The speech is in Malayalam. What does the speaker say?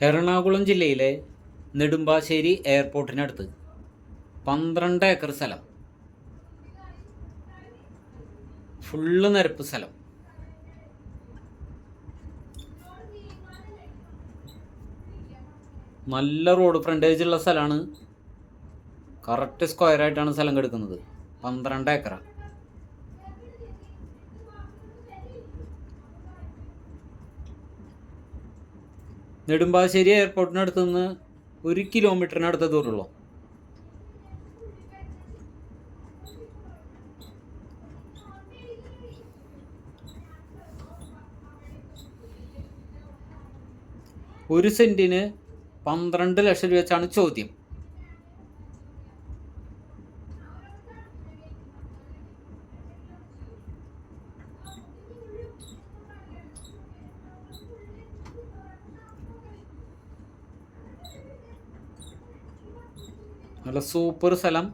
എറണാകുളം ജില്ലയിലെ നെടുമ്പാശ്ശേരി എയർപോർട്ടിനടുത്ത് 12 ഏക്കർ സ്ഥലം, ഫുള്ള് നിരപ്പ് സ്ഥലം. നല്ല റോഡ് ഫ്രണ്ടേജ് ഉള്ള സ്ഥലമാണ്. കറക്റ്റ് സ്ക്വയറായിട്ടാണ് സ്ഥലം കിടക്കുന്നത്. 12 ഏക്കറ. നെടുമ്പാശ്ശേരി എയർപോർട്ടിനടുത്ത് നിന്ന് 1 കിലോമീറ്ററിനടുത്ത ദൂരമുള്ളൂ. ഒരു സെന്റിന് 12 ലക്ഷം രൂപ വെച്ചാണ് ചോദ്യം. നല്ല സൂപ്പർ സ്ഥലം.